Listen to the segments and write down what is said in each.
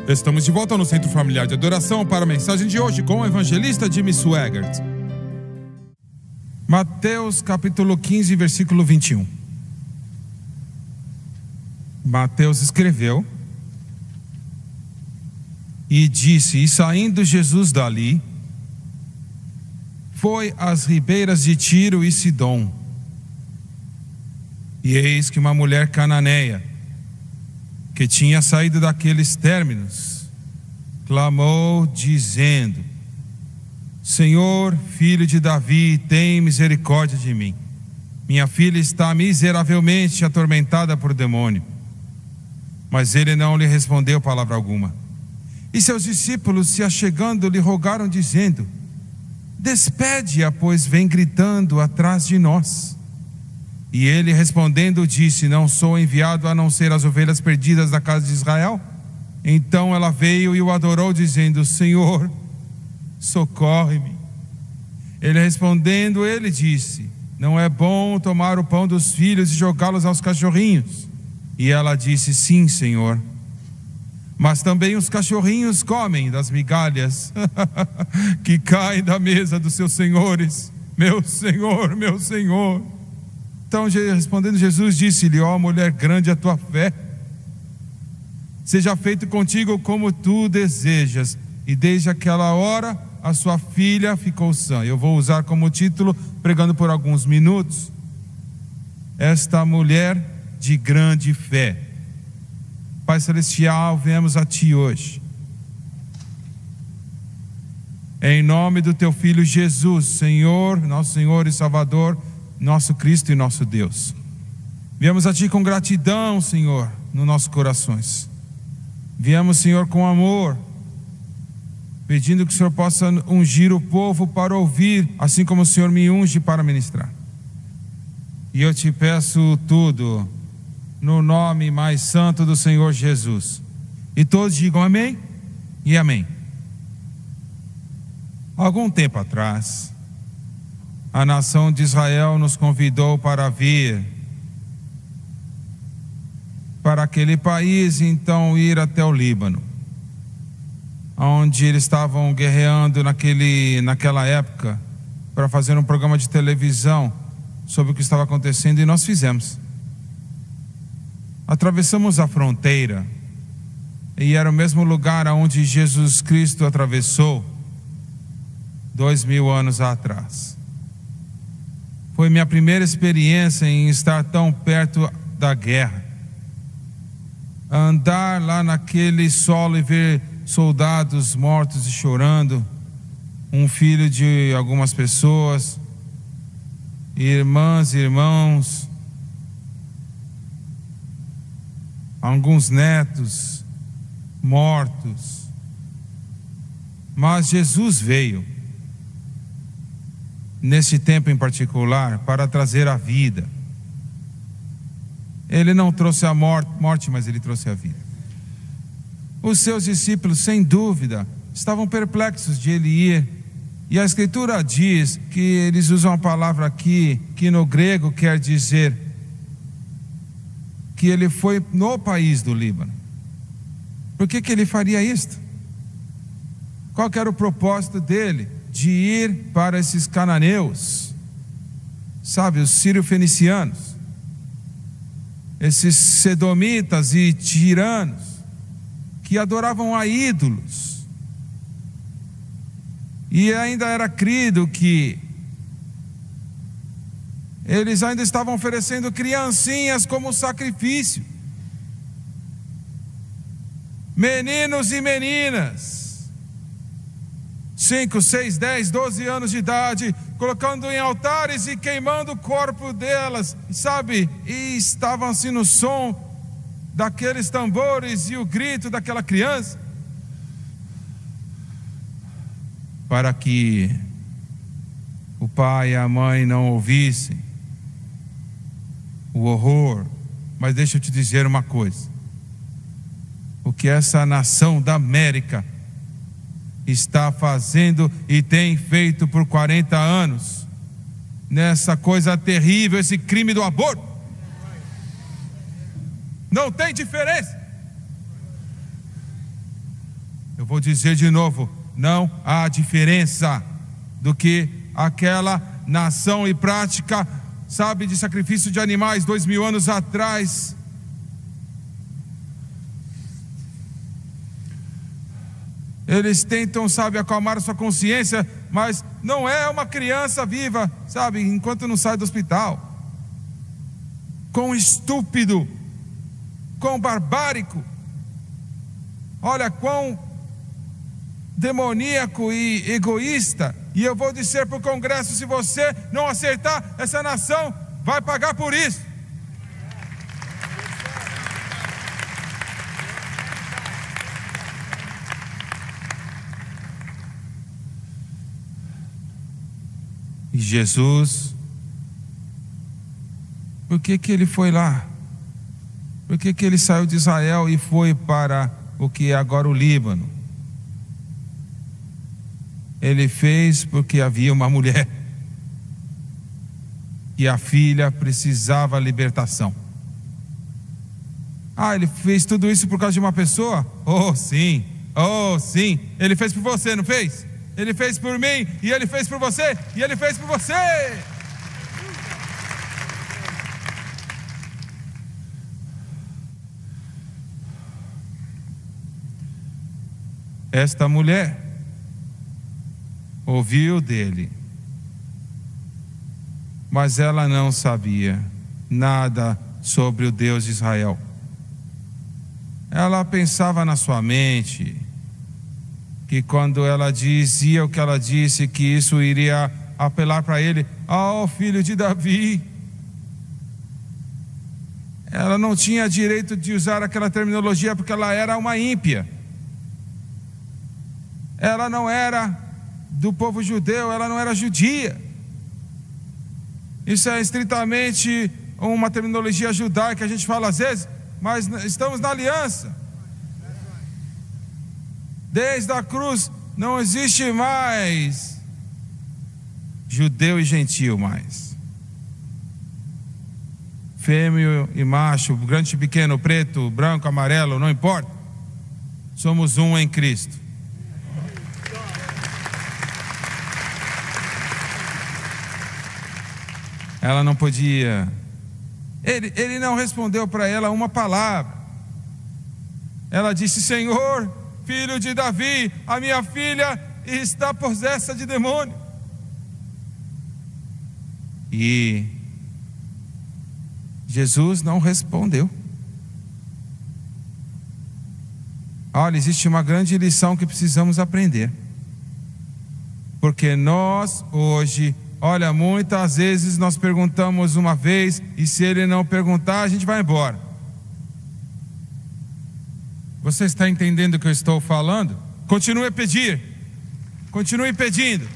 Estamos de volta no Centro Familiar de Adoração para a mensagem de hoje com o evangelista Jimmy Swaggart. Mateus capítulo 15, versículo 21. Mateus escreveu e disse: E saindo Jesus dali, foi às ribeiras de Tiro e Sidom. E eis que uma mulher cananeia, que tinha saído daqueles términos, clamou dizendo: Senhor, filho de Davi, tem misericórdia de mim. Minha filha está miseravelmente atormentada por demônio. Mas ele não lhe respondeu palavra alguma. E seus discípulos, se achegando, lhe rogaram dizendo: Despede-a, pois vem gritando atrás de nós. E ele respondendo disse: Não sou enviado a não ser as ovelhas perdidas da casa de Israel? Então ela veio e o adorou dizendo: Senhor, socorre-me. Ele respondendo, ele disse: Não é bom tomar o pão dos filhos e jogá-los aos cachorrinhos. E ela disse: Sim, Senhor. Mas também os cachorrinhos comem das migalhas que caem da mesa dos seus senhores. Meu Senhor, meu Senhor. Então, respondendo Jesus, disse-lhe: Ó mulher, grande a tua fé, seja feito contigo como tu desejas. E desde aquela hora a sua filha ficou sã. Eu vou usar como título, pregando por alguns minutos, esta mulher de grande fé. Pai Celestial, viemos a Ti hoje, em nome do Teu Filho Jesus, Senhor, nosso Senhor e Salvador, nosso Cristo e nosso Deus. Viemos a Ti com gratidão, Senhor, nos nossos corações. Viemos, Senhor, com amor, pedindo que o Senhor possa ungir o povo para ouvir, assim como o Senhor me unge para ministrar. E eu Te peço tudo no nome mais santo do Senhor Jesus. E todos digam amém e amém. Algum tempo atrás, a nação de Israel nos convidou para vir para aquele país, então ir até o Líbano, onde eles estavam guerreando naquela época, para fazer um programa de televisão sobre o que estava acontecendo, e nós fizemos. Atravessamos a fronteira, e era o mesmo lugar onde Jesus Cristo atravessou 2000 anos atrás. Foi minha primeira experiência em estar tão perto da guerra. Andar lá naquele solo e ver soldados mortos e chorando, um filho de algumas pessoas, irmãs e irmãos, alguns netos mortos. Mas Jesus veio nesse tempo em particular para trazer a vida. Ele não trouxe a morte, mas ele trouxe a vida. Os seus discípulos, sem dúvida, estavam perplexos de ele ir. E a Escritura diz que eles usam a palavra aqui, que no grego quer dizer que ele foi no país do Líbano. Por que ele faria isto? Qual que era o propósito dele? De ir para esses cananeus, sabe, os sírio-fenicianos, esses sedomitas e tiranos, que adoravam a ídolos. E ainda era crido que eles ainda estavam oferecendo criancinhas como sacrifício. Meninos e meninas, 5, 6, 10, 12 anos de idade, colocando em altares e queimando o corpo delas, sabe? E estavam assim no som daqueles tambores e o grito daquela criança, para que o pai e a mãe não ouvissem o horror. Mas deixa eu te dizer uma coisa: o que essa nação da América está fazendo e tem feito por 40 anos, nessa coisa terrível, esse crime do aborto, não tem diferença. Eu vou dizer de novo, não há diferença do que aquela nação e prática, sabe, de sacrifício de animais 2000 anos atrás. Eles tentam, sabe, acalmar a sua consciência, mas não é uma criança viva, sabe, enquanto não sai do hospital. Quão estúpido, quão barbárico, olha quão demoníaco e egoísta. E eu vou dizer para o Congresso: se você não acertar, essa nação vai pagar por isso. E Jesus, por que ele foi lá? Por que ele saiu de Israel e foi para o que é agora o Líbano? Ele fez porque havia uma mulher e a filha precisava libertação. Ele fez tudo isso por causa de uma pessoa? Oh sim, ele fez por você, não fez? Ele fez por mim, e ele fez por você, e ele fez por você. Esta mulher ouviu dele, mas ela não sabia nada sobre o Deus de Israel. Ela pensava na sua mente que quando ela dizia o que ela disse, que isso iria apelar para ele: filho de Davi. Ela não tinha direito de usar aquela terminologia porque ela era uma ímpia. Ela não era do povo judeu, ela não era judia. Isso é estritamente uma terminologia judaica, a gente fala às vezes, mas estamos na aliança. Desde a cruz não existe mais judeu e gentil mais. Fêmea e macho, grande e pequeno, preto, branco, amarelo, não importa. Somos um em Cristo. Ela não podia. Ele não respondeu para ela uma palavra. Ela disse: Senhor, filho de Davi, a minha filha está possessa de demônio. E Jesus não respondeu. Olha, existe uma grande lição que precisamos aprender. Porque nós hoje, olha, muitas vezes nós perguntamos uma vez, e se ele não perguntar, a gente vai embora. Você está entendendo o que eu estou falando? Continue a pedir. Continue pedindo.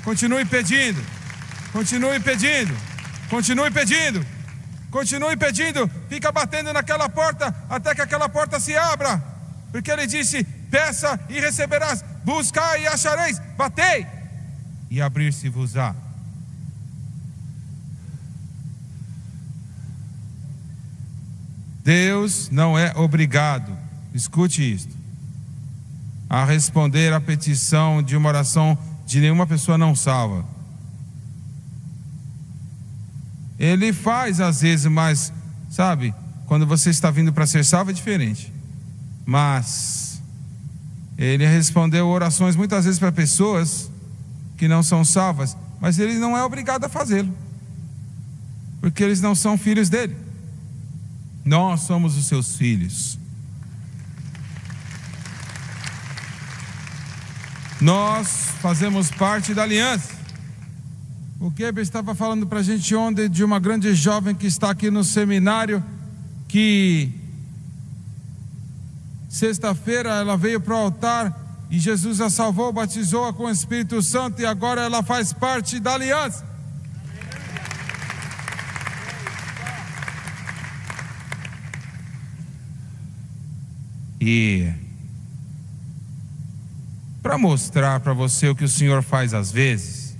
Continue pedindo. Continue pedindo. Continue pedindo. Continue pedindo. Fica batendo naquela porta até que aquela porta se abra. Porque ele disse: peça e receberás, buscai e achareis, batei e abrir-se-vos-á. Deus não é obrigado, escute isto, a responder à petição de uma oração de nenhuma pessoa não salva. Ele faz às vezes, mas sabe, quando você está vindo para ser salvo é diferente. Mas ele respondeu orações muitas vezes para pessoas que não são salvas, mas ele não é obrigado a fazê-lo, porque eles não são filhos dele. Nós somos os seus filhos. Nós fazemos parte da aliança. O Keber estava falando para a gente ontem de uma grande jovem que está aqui no seminário, que sexta-feira ela veio para o altar e Jesus a salvou, batizou-a com o Espírito Santo, e agora ela faz parte da aliança. E para mostrar para você o que o Senhor faz às vezes,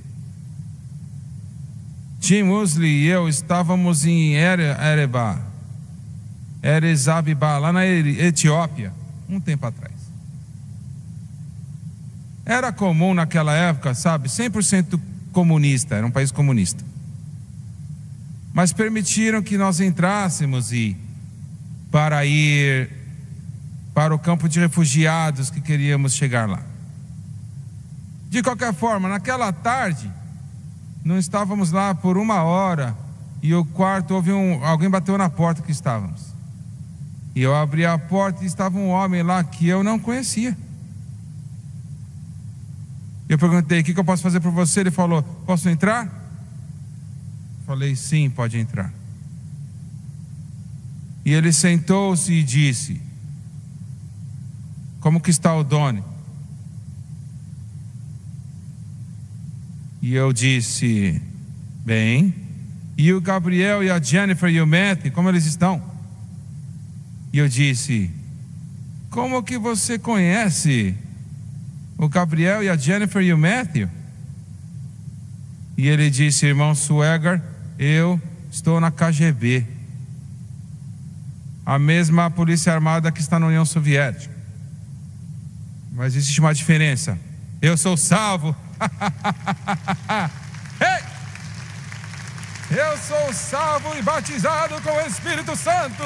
Tim Musley e eu estávamos em Erezabibá, lá na Etiópia, um tempo atrás. Era comum naquela época, sabe, 100% comunista, era um país comunista. Mas permitiram que nós entrássemos para ir para o campo de refugiados que queríamos chegar lá. De qualquer forma, naquela tarde, não estávamos lá por 1 hora, e o quarto, alguém bateu na porta que estávamos. E eu abri a porta e estava um homem lá que eu não conhecia. Eu perguntei: o que eu posso fazer por você? Ele falou: posso entrar? Falei: sim, pode entrar. E ele sentou-se e disse: como que está o Doni? E eu disse: bem. E o Gabriel e a Jennifer e o Matthew, como eles estão? E eu disse: como que você conhece o Gabriel e a Jennifer e o Matthew? E ele disse: irmão Swagger, eu estou na KGB, a mesma polícia armada que está na União Soviética. Mas existe uma diferença: eu sou salvo. Hey! Eu sou salvo e batizado com o Espírito Santo.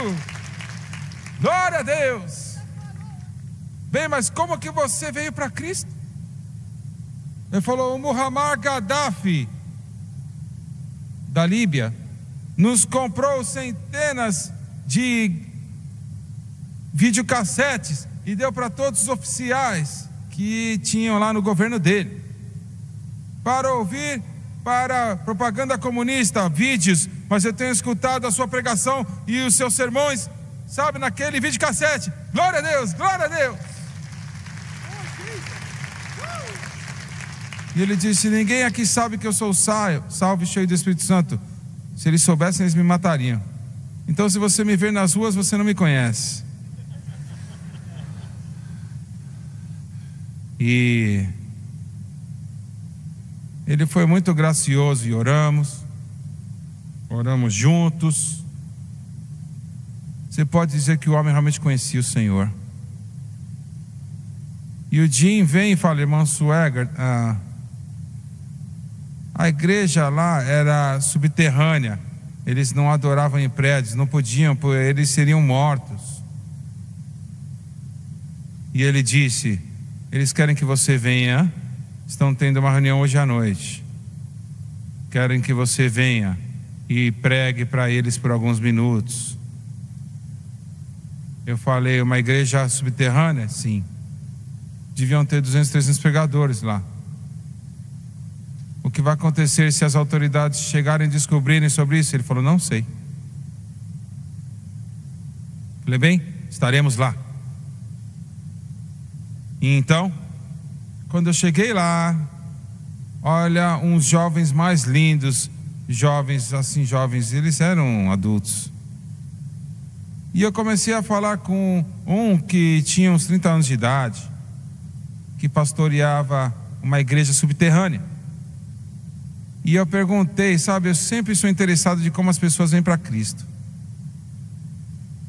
Glória a Deus. Bem, mas como que você veio para Cristo? Ele falou: o Muammar Gaddafi da Líbia nos comprou centenas de videocassetes e deu para todos os oficiais que tinham lá no governo dele, para ouvir, para propaganda comunista, vídeos. Mas eu tenho escutado a sua pregação e os seus sermões, sabe, naquele videocassete. Glória a Deus, glória a Deus. E ele disse: ninguém aqui sabe que eu sou salvo e cheio do Espírito Santo. Se eles soubessem, eles me matariam. Então, se você me ver nas ruas, você não me conhece. E ele foi muito gracioso e oramos juntos. Você pode dizer que o homem realmente conhecia o Senhor. E o Jim vem e fala: irmão Swagger, a igreja lá era subterrânea, eles não adoravam em prédios, não podiam, eles seriam mortos. E ele disse: eles querem que você venha, estão tendo uma reunião hoje à noite, querem que você venha e pregue para eles por alguns minutos. Eu falei: uma igreja subterrânea? Sim. Deviam ter 200, 300 pregadores lá. O que vai acontecer se as autoridades chegarem e descobrirem sobre isso? Ele falou: não sei. Falei: bem, estaremos lá. E então, quando eu cheguei lá, olha, uns jovens mais lindos, jovens, eles eram adultos. E eu comecei a falar com um que tinha uns 30 anos de idade, que pastoreava uma igreja subterrânea. E eu perguntei, sabe, eu sempre sou interessado de como as pessoas vêm para Cristo.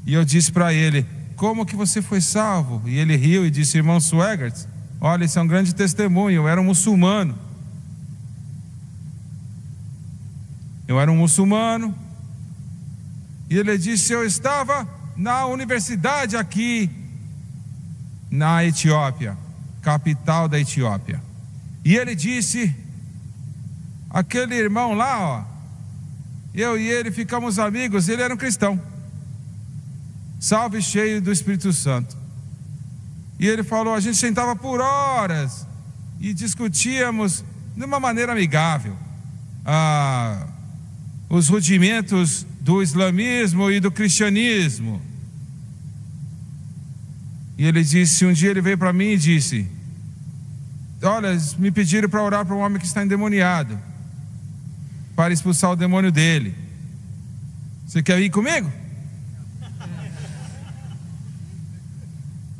E eu disse para ele: como que você foi salvo? E ele riu e disse: irmão Swagger, olha, isso é um grande testemunho. Eu era um muçulmano. E ele disse: eu estava na universidade aqui na Etiópia, capital da Etiópia. E ele disse: aquele irmão lá, ó, eu e ele ficamos amigos. Ele era um cristão, salvo e cheio do Espírito Santo. E ele falou: a gente sentava por horas e discutíamos de uma maneira amigável os rudimentos do islamismo e do cristianismo. E ele disse: um dia ele veio para mim e disse: olha, me pediram para orar para um homem que está endemoniado, para expulsar o demônio dele. Você quer ir comigo?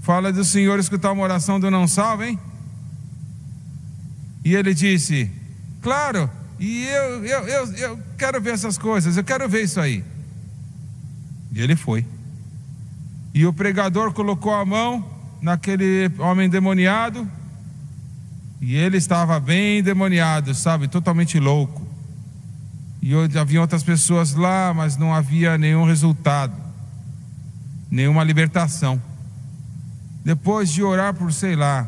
Fala do Senhor escutar uma oração do não salvo, hein? E ele disse: claro, e eu quero ver essas coisas, eu quero ver isso aí. E ele foi. E o pregador colocou a mão naquele homem endemoniado E ele estava bem endemoniado, sabe, totalmente louco. E havia outras pessoas lá, mas não havia nenhum resultado, nenhuma libertação. Depois de orar por, sei lá,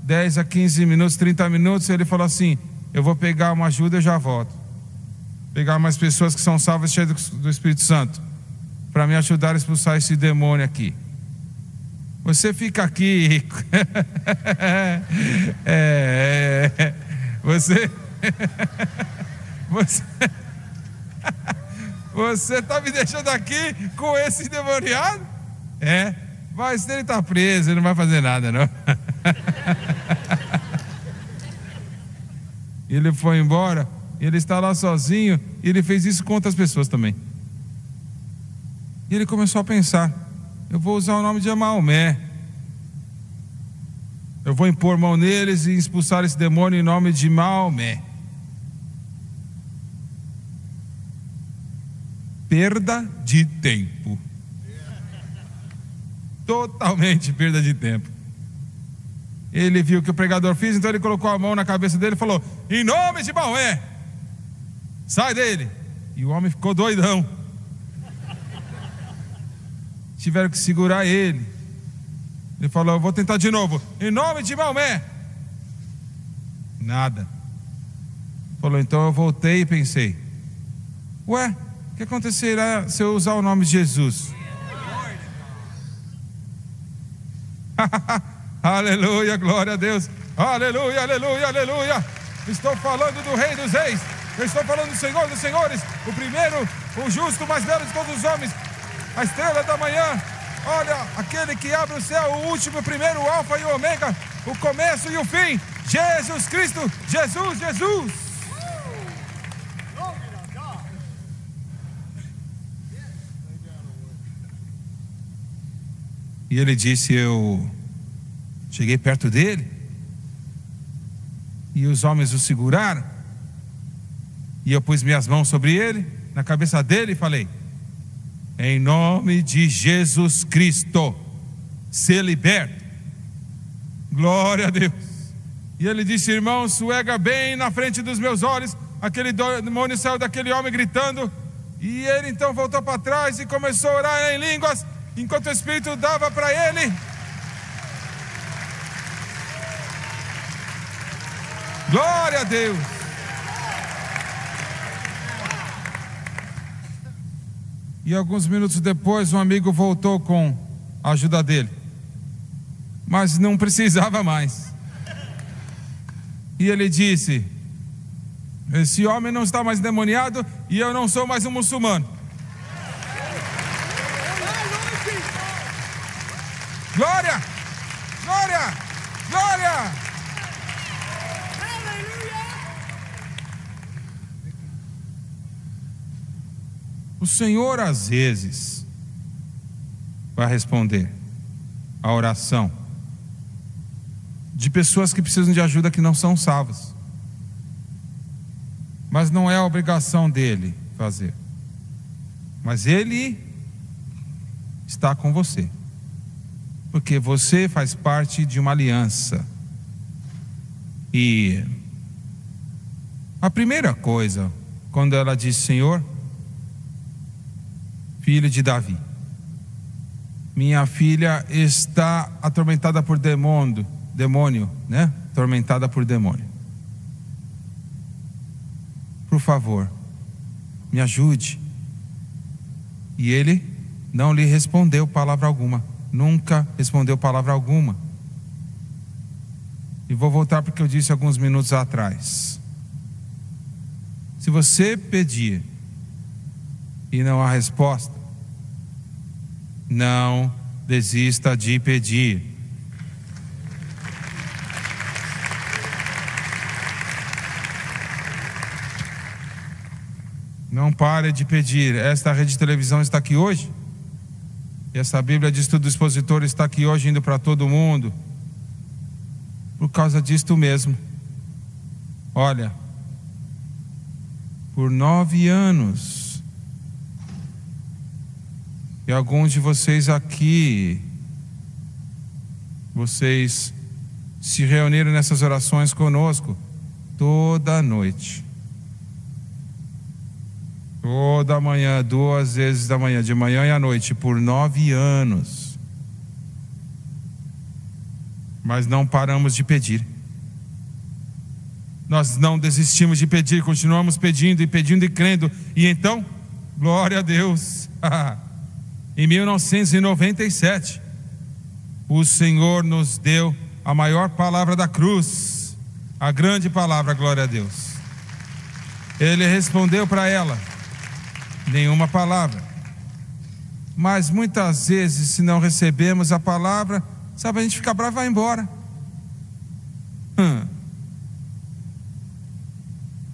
10 a 15 minutos, 30 minutos, ele falou assim: eu vou pegar uma ajuda e já volto. Pegar mais pessoas que são salvas, cheias do Espírito Santo, para me ajudar a expulsar esse demônio aqui. Você fica aqui. Você está me deixando aqui com esse endemoniado? Mas ele está preso, ele não vai fazer nada, não. Ele foi embora, ele está lá sozinho, e ele fez isso com outras pessoas também. E ele começou a pensar: eu vou usar o nome de Maomé, eu vou impor mão neles e expulsar esse demônio em nome de Maomé. Perda de tempo. Totalmente perda de tempo. Ele viu o que o pregador fez, então ele colocou a mão na cabeça dele e falou: em nome de Maomé, sai dele. E o homem ficou doidão. Tiveram que segurar ele. Ele falou: eu vou tentar de novo, em nome de Maomé. Nada. Falou: então eu voltei e pensei: ué, o que acontecerá se eu usar o nome de Jesus? Aleluia, glória a Deus. Aleluia, aleluia, aleluia. Estou falando do Rei dos Reis. Eu estou falando do Senhor dos Senhores. O primeiro, o justo, o mais belo de todos os homens, a estrela da manhã. Olha, aquele que abre o céu, o último, o primeiro, o alfa e o ômega, o começo e o fim. Jesus Cristo, Jesus, Jesus. E ele disse: eu cheguei perto dele, e os homens o seguraram, e eu pus minhas mãos sobre ele, na cabeça dele, e falei: em nome de Jesus Cristo, ser liberto. Glória a Deus. E ele disse: irmão, suega bem na frente dos meus olhos. Aquele demônio saiu daquele homem gritando, e ele então voltou para trás e começou a orar em línguas, enquanto o Espírito dava para ele. Glória a Deus. E alguns minutos depois, um amigo voltou com a ajuda dele, mas não precisava mais. E ele disse: esse homem não está mais endemoniado, e eu não sou mais um muçulmano. Glória! Glória! Glória! O Senhor às vezes vai responder a oração de pessoas que precisam de ajuda, que não são salvas, mas não é a obrigação dele fazer. Mas ele está com você, porque você faz parte de uma aliança. E a primeira coisa, quando ela diz: Senhor, filho de Davi, minha filha está atormentada por demônio, né? Atormentada por demônio. Por favor, me ajude. E ele não lhe respondeu palavra alguma. Nunca respondeu palavra alguma. E vou voltar porque eu disse alguns minutos atrás: se você pedir e não há resposta, não desista de pedir. Não pare de pedir. Esta rede de televisão está aqui hoje, e essa Bíblia de Estudo Expositor está aqui hoje, indo para todo mundo, por causa disto mesmo. Olha, por 9 anos, e alguns de vocês aqui, vocês se reuniram nessas orações conosco toda noite. Toda manhã, 2 vezes da manhã, de manhã e à noite, por 9 anos. Mas não paramos de pedir. Nós não desistimos de pedir, continuamos pedindo e crendo. E então, glória a Deus, em 1997, o Senhor nos deu a maior palavra da cruz, a grande palavra, glória a Deus. Ele respondeu para ela: nenhuma palavra. Mas muitas vezes, se não recebemos a palavra, sabe, a gente fica bravo e vai embora.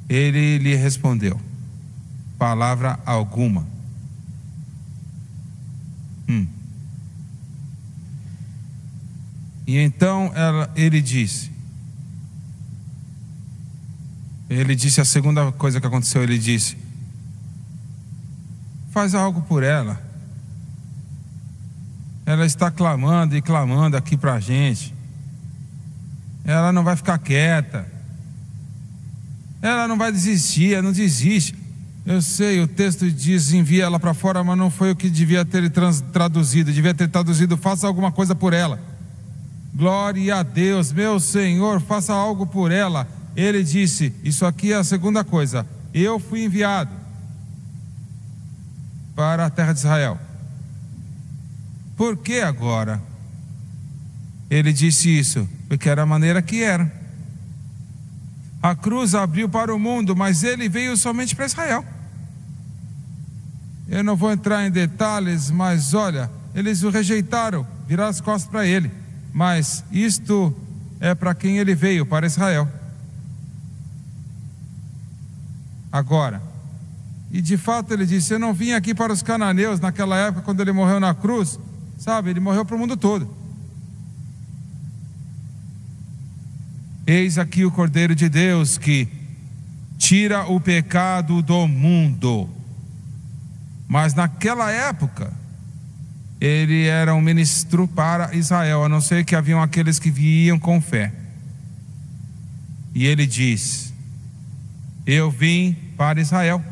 Ele lhe respondeu: palavra alguma. E então ele disse a segunda coisa que aconteceu, ele disse: faz algo por ela. Ela está clamando e clamando aqui para a gente. Ela não vai ficar quieta. Ela não vai desistir, ela não desiste. Eu sei, o texto diz: envia ela para fora, mas não foi o que devia ter traduzido. Devia ter traduzido: faça alguma coisa por ela. Glória a Deus, meu Senhor, faça algo por ela. Ele disse: isso aqui é a segunda coisa. Eu fui enviado para a terra de Israel. Por que agora ele disse isso? Porque era a maneira que era. A cruz abriu para o mundo, mas ele veio somente para Israel. Eu não vou entrar em detalhes, mas olha, eles o rejeitaram, viraram as costas para ele. Mas isto é para quem ele veio, para Israel. Agora, e de fato ele disse: eu não vim aqui para os cananeus. Naquela época, quando ele morreu na cruz, sabe, ele morreu para o mundo todo. Eis aqui o Cordeiro de Deus que tira o pecado do mundo. Mas naquela época, ele era um ministro para Israel, a não ser que haviam aqueles que vinham com fé. E ele diz: eu vim para Israel.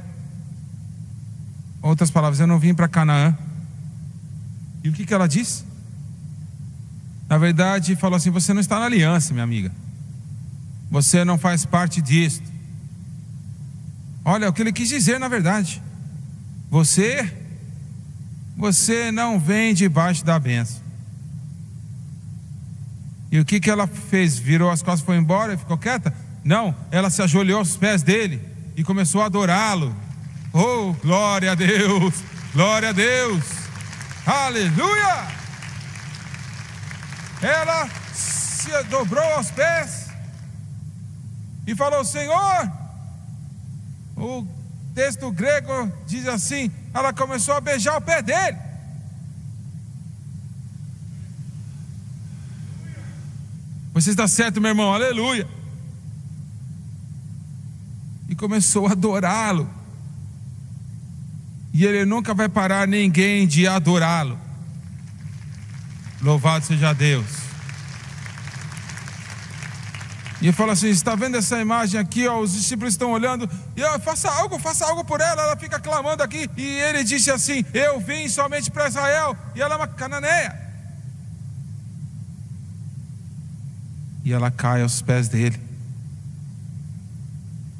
Outras palavras, eu não vim para Canaã. E o que ela disse? Na verdade, falou assim: você não está na aliança, minha amiga. Você não faz parte disto. Olha, o que ele quis dizer, na verdade: você não vem debaixo da bênção. E o que ela fez? Virou as costas e foi embora e ficou quieta? Não, ela se ajoelhou aos pés dele e começou a adorá-lo. Oh, glória a Deus, glória a Deus, aleluia. Ela se dobrou aos pés e falou: Senhor. O texto grego diz assim: ela começou a beijar o pé dele. Você está certo, meu irmão, aleluia. E começou a adorá-lo. E ele nunca vai parar ninguém de adorá-lo. Louvado seja Deus. E ele fala assim: está vendo essa imagem aqui, ó, os discípulos estão olhando, e eu, faça algo por ela. Ela fica clamando aqui. E ele disse assim: eu vim somente para Israel, e ela é uma cananeia. E ela cai aos pés dele,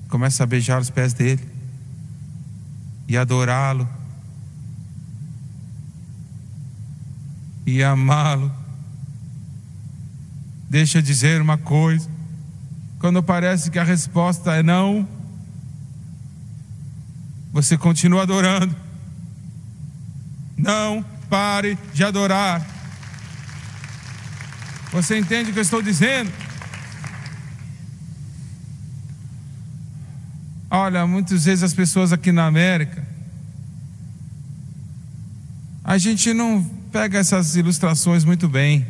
começa a beijar os pés dele e adorá-lo e amá-lo. Deixa eu dizer uma coisa: quando parece que a resposta é não, você continua adorando. Não pare de adorar. Você entende o que eu estou dizendo? Olha, muitas vezes as pessoas aqui na América, a gente não pega essas ilustrações muito bem.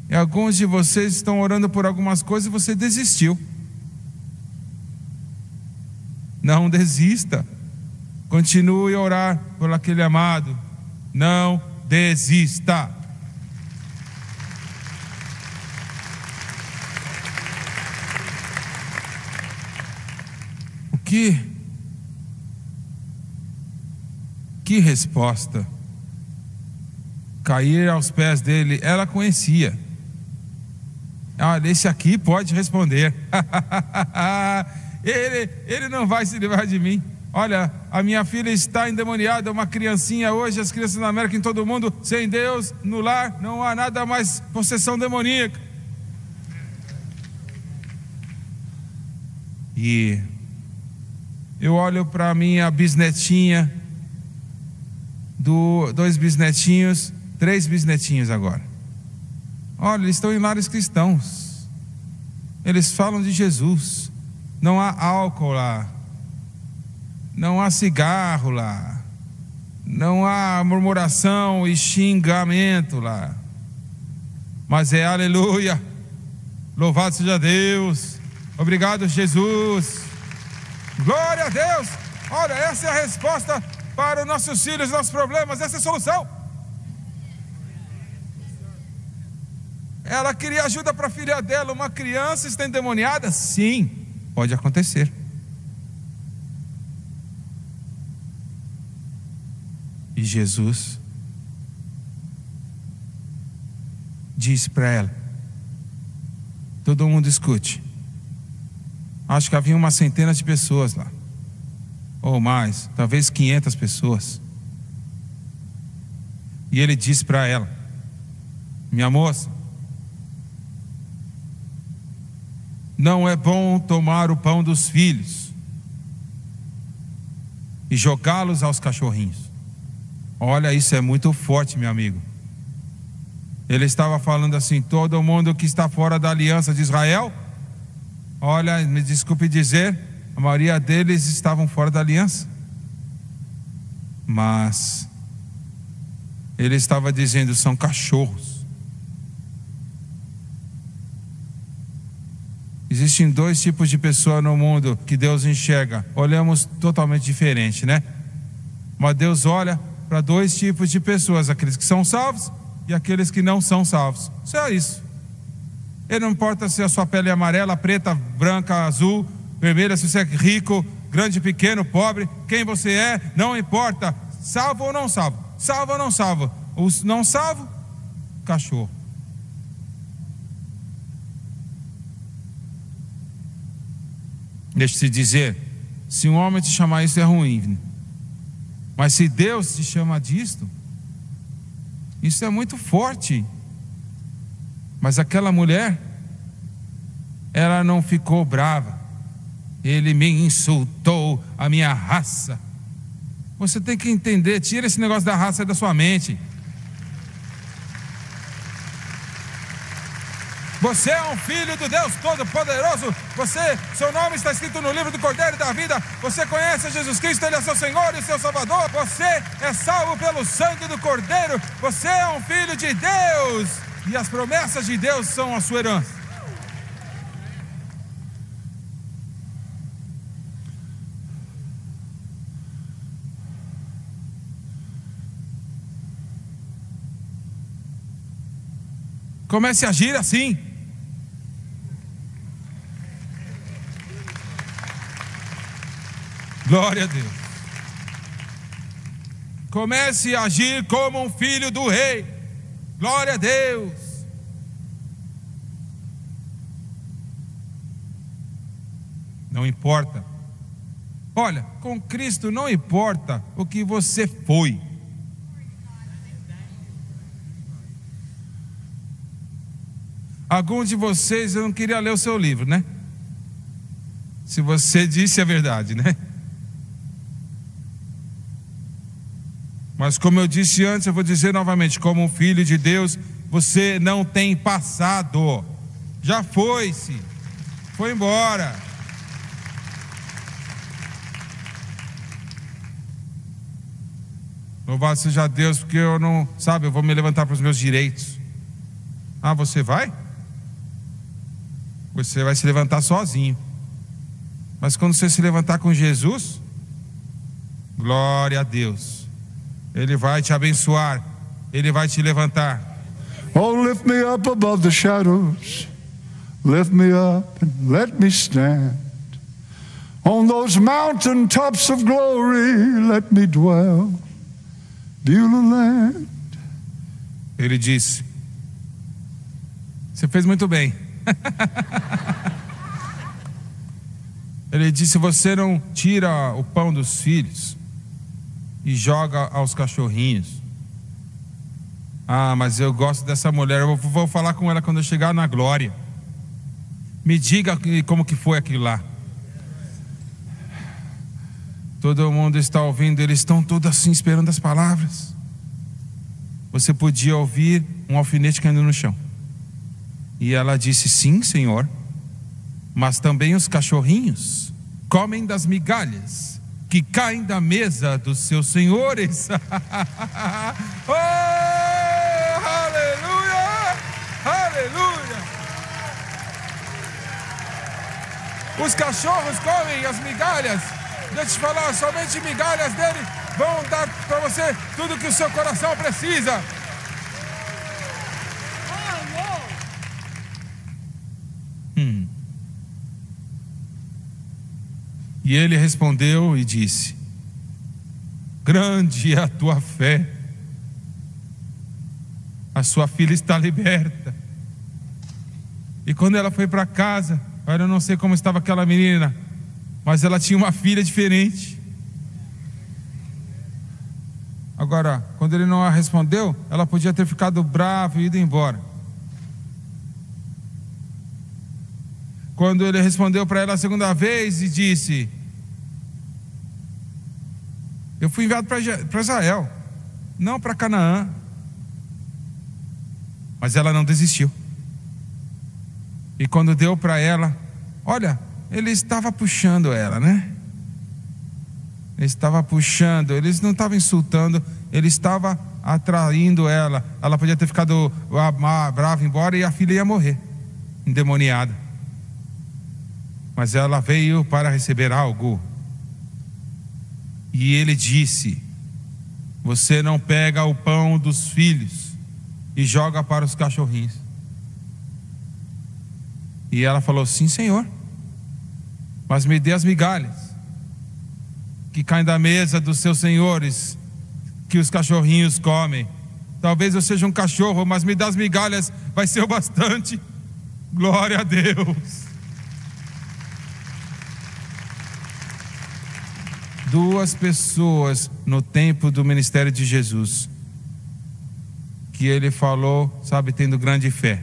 E alguns de vocês estão orando por algumas coisas e você desistiu. Não desista. Continue a orar por aquele amado. Não desista. Que resposta! Cair aos pés dele, ela conhecia. Esse aqui pode responder. ele não vai se livrar de mim. Olha, a minha filha está endemoniada, uma criancinha hoje, as crianças na América, em todo o mundo, sem Deus, no lar, não há nada mais possessão demoníaca. E eu olho para minha bisnetinha, dois bisnetinhos, 3 bisnetinhos agora. Olha, eles estão em lares cristãos. Eles falam de Jesus. Não há álcool lá. Não há cigarro lá. Não há murmuração e xingamento lá. Mas é aleluia. Louvado seja Deus. Obrigado, Jesus. Glória a Deus. Olha, essa é a resposta para os nossos filhos, nossos problemas. Essa é a solução. Ela queria ajuda para a filha dela. Uma criança está endemoniada? Sim, pode acontecer. E Jesus disse para ela: todo mundo escute. Acho que havia uma centena de pessoas lá, ou mais, talvez 500 pessoas. E ele disse para ela: minha moça, não é bom tomar o pão dos filhos e jogá-los aos cachorrinhos. Olha, isso é muito forte, meu amigo. Ele estava falando assim: todo mundo que está fora da aliança de Israel, olha, me desculpe dizer, a maioria deles estavam fora da aliança. Mas ele estava dizendo: são cachorros. Existem 2 tipos de pessoa no mundo que Deus enxerga. Olhamos totalmente diferente, né? Mas Deus olha para 2 tipos de pessoas: aqueles que são salvos e aqueles que não são salvos. Só isso. Ele não importa se a sua pele é amarela, preta, branca, azul, vermelha, se você é rico, grande, pequeno, pobre, quem você é, não importa. Salvo ou não salvo? Salvo ou não salvo? Os não salvo, cachorro. Deixa eu te dizer, se um homem te chamar isso é ruim, mas se Deus te chama disto, isso é muito forte. Mas aquela mulher, ela não ficou brava. Ele me insultou, a minha raça. Você tem que entender, tira esse negócio da raça da sua mente. Você é um filho do Deus Todo-Poderoso. Seu nome está escrito no livro do Cordeiro da Vida. Você conhece Jesus Cristo, Ele é seu Senhor e seu Salvador. Você é salvo pelo sangue do Cordeiro. Você é um filho de Deus. E as promessas de Deus são a sua herança. Comece a agir assim. Glória a Deus. Comece a agir como um filho do rei. Glória a Deus. Não importa. Olha, com Cristo não importa o que você foi. Alguns de vocês, eu não queria ler o seu livro, né? Se você disse a verdade, né? Mas como eu disse antes, eu vou dizer novamente: como um filho de Deus, você não tem passado. Já foi-se. Foi embora. Louvado seja Deus, porque eu não, sabe, eu vou me levantar para os meus direitos. Ah, você vai? Você vai se levantar sozinho. Mas quando você se levantar com Jesus, glória a Deus, Ele vai te abençoar, Ele vai te levantar. Oh, lift me up above the shadows, lift me up and let me stand On those mountain tops of glory, let me dwell. Beulah land. Ele disse: você fez muito bem. Ele disse: você não tira o pão dos filhos e joga aos cachorrinhos. Ah, mas eu gosto dessa mulher, eu vou falar com ela quando eu chegar na glória. Me diga como que foi aquilo lá. Todo mundo está ouvindo, eles estão todos assim esperando as palavras. Você podia ouvir um alfinete caindo no chão. E ela disse: sim, Senhor, mas também os cachorrinhos comem das migalhas que caem da mesa dos seus senhores. Oh, aleluia, aleluia. Os cachorros comem as migalhas. Deixa eu te falar, somente migalhas dele vão dar para você tudo que o seu coração precisa. E ele respondeu e disse: grande é a tua fé, a sua filha está liberta. E quando ela foi para casa, eu não sei como estava aquela menina, mas ela tinha uma filha diferente. Agora, quando ele não a respondeu, ela podia ter ficado brava e ido embora. Quando ele respondeu para ela a segunda vez e disse: eu fui enviado para Israel, não para Canaã. Mas ela não desistiu. E quando deu para ela, olha, ele estava puxando ela, né? Ele estava puxando, eles não estavam insultando, ele estava atraindo ela. Ela podia ter ficado brava embora e a filha ia morrer, endemoniada. Mas ela veio para receber algo. E ele disse: você não pega o pão dos filhos e joga para os cachorrinhos. E ela falou: sim, Senhor, mas me dê as migalhas que caem da mesa dos seus senhores, que os cachorrinhos comem. Talvez eu seja um cachorro, mas me dê as migalhas, vai ser o bastante. Glória a Deus. Duas pessoas no tempo do ministério de Jesus, que ele falou, sabe, tendo grande fé.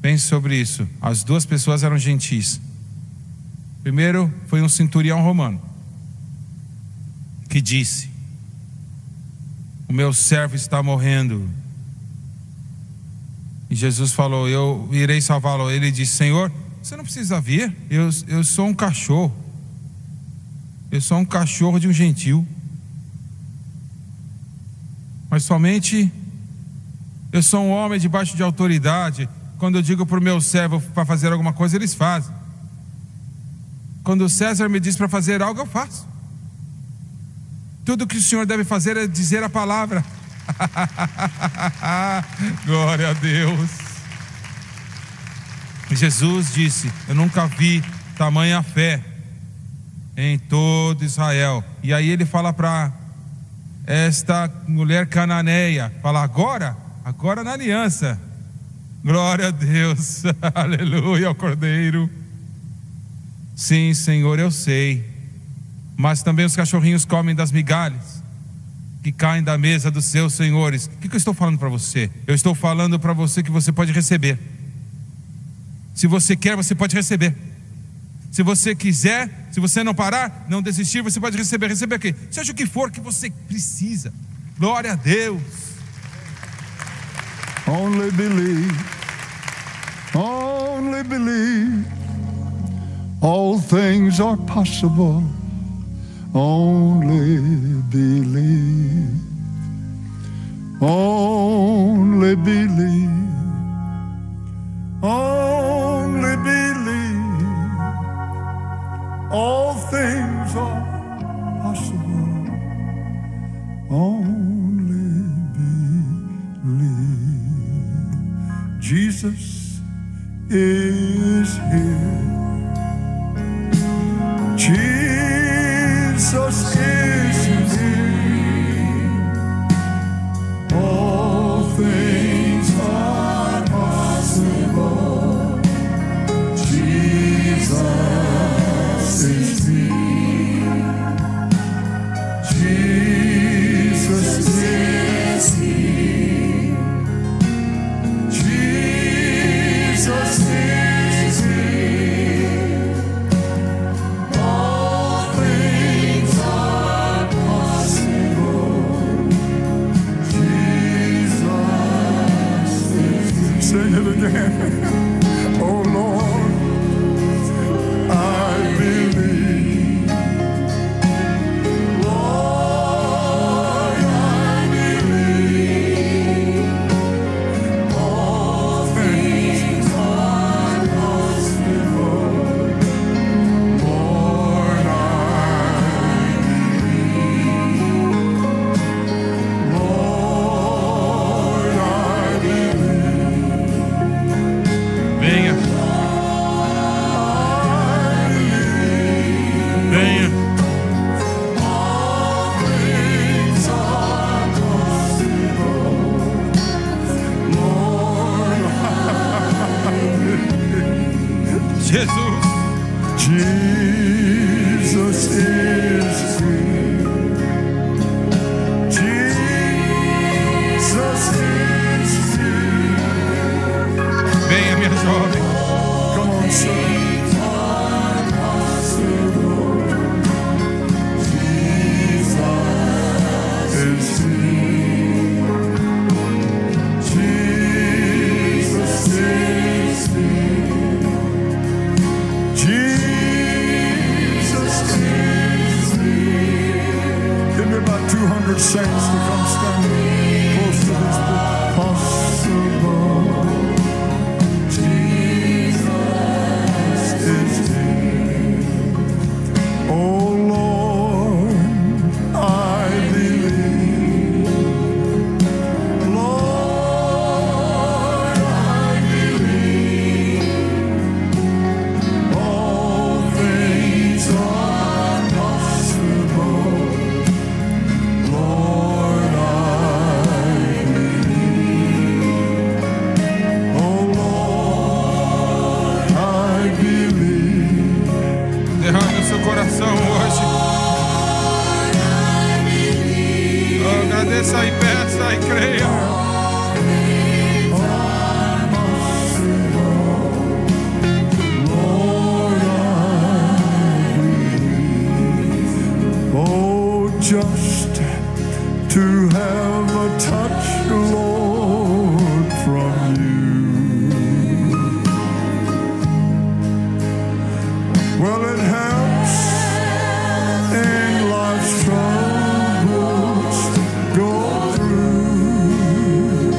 Pense sobre isso. As duas pessoas eram gentis. Primeiro foi um centurião romano, que disse: o meu servo está morrendo. E Jesus falou: eu irei salvá-lo. Ele disse: Senhor, você não precisa vir, eu sou um cachorro. Eu sou um cachorro de um gentil. Mas somente eu sou um homem debaixo de autoridade. Quando eu digo para o meu servo para fazer alguma coisa, eles fazem. Quando o César me diz para fazer algo, eu faço. Tudo que o Senhor deve fazer é dizer a palavra. Glória a Deus. Jesus disse: eu nunca vi tamanha fé em todo Israel. E aí ele fala para esta mulher cananeia, fala: agora na aliança. Glória a Deus. Aleluia ao Cordeiro. Sim, Senhor, eu sei, mas também os cachorrinhos comem das migalhas que caem da mesa dos seus senhores. O que eu estou falando para você? Eu estou falando para você que você pode receber. Se você quer, você pode receber. Se você quiser, se você não parar, não desistir, você pode receber. Receber o quê? Seja o que for que você precisa. Glória a Deus. Only believe. Only believe. All things are possible. Only believe. Only believe. Only believe. All things are possible. Only believe. Jesus is here. Sing it again. Oh Lord, I believe. Lord, I believe. All things are possible. Lord, I believe. Lord, I believe. Venha. Venha. All things are possible. Lord, Jesus. Jesus is King. Jesus is King. Venha, minha jovem. Come on, son. Jesus is King. Jesus is King. Jesus is King. Give me about 200 saints to come stand close to this book. Possible. Jesus is King. Oh Lord, I believe. Lord, I believe. All things are possible. Lord, I believe. Oh Lord, I believe. Derrame o seu coração hoje. Oh, agradeça e peça e creia. Oh, just to have a touch, Lord, from you. Well, it helps in life's troubles go through.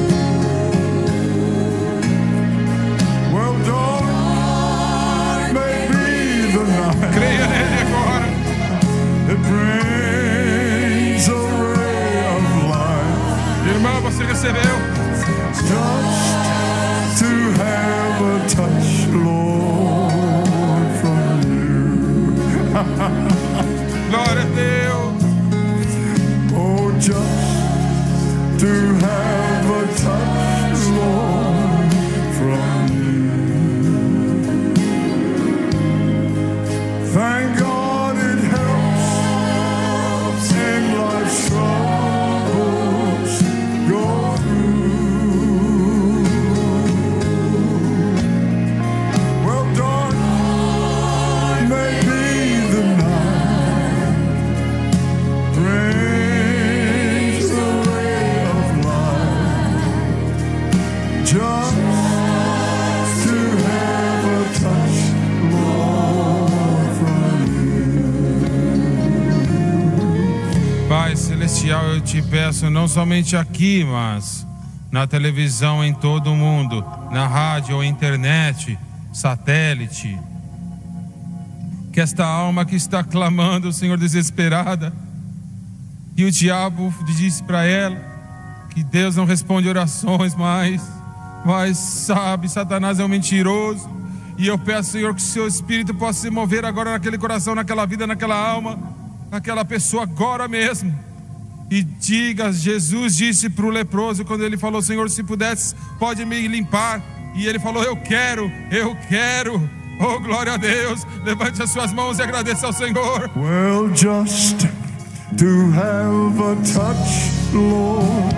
Well, dark may be the night. Creia nele agora. It brings a ray of light. Irmão, você recebeu. Just to have a touch, Lord, from you. Glória a Deus. Oh, just to have a touch, Lord, from you. Thank God it helps in life's troubles go through. Well, dark may be the night, brings a ray of light, just to have a touch, Lord, from you. Pai Celestial, eu te peço, não somente aqui, mas na televisão em todo o mundo, na rádio ou internet, satélite, que esta alma que está clamando, Senhor, desesperada, e o diabo disse para ela que Deus não responde orações mais, mas sabe, Satanás é um mentiroso, e eu peço, Senhor, que o seu Espírito possa se mover agora naquele coração, naquela vida, naquela alma, naquela pessoa agora mesmo, e diga, Jesus disse para o leproso, quando ele falou, Senhor, se pudesse, pode me limpar, e ele falou, eu quero, oh glória a Deus, levante as suas mãos e agradeça ao Senhor. Well, just to have a touch, Lord,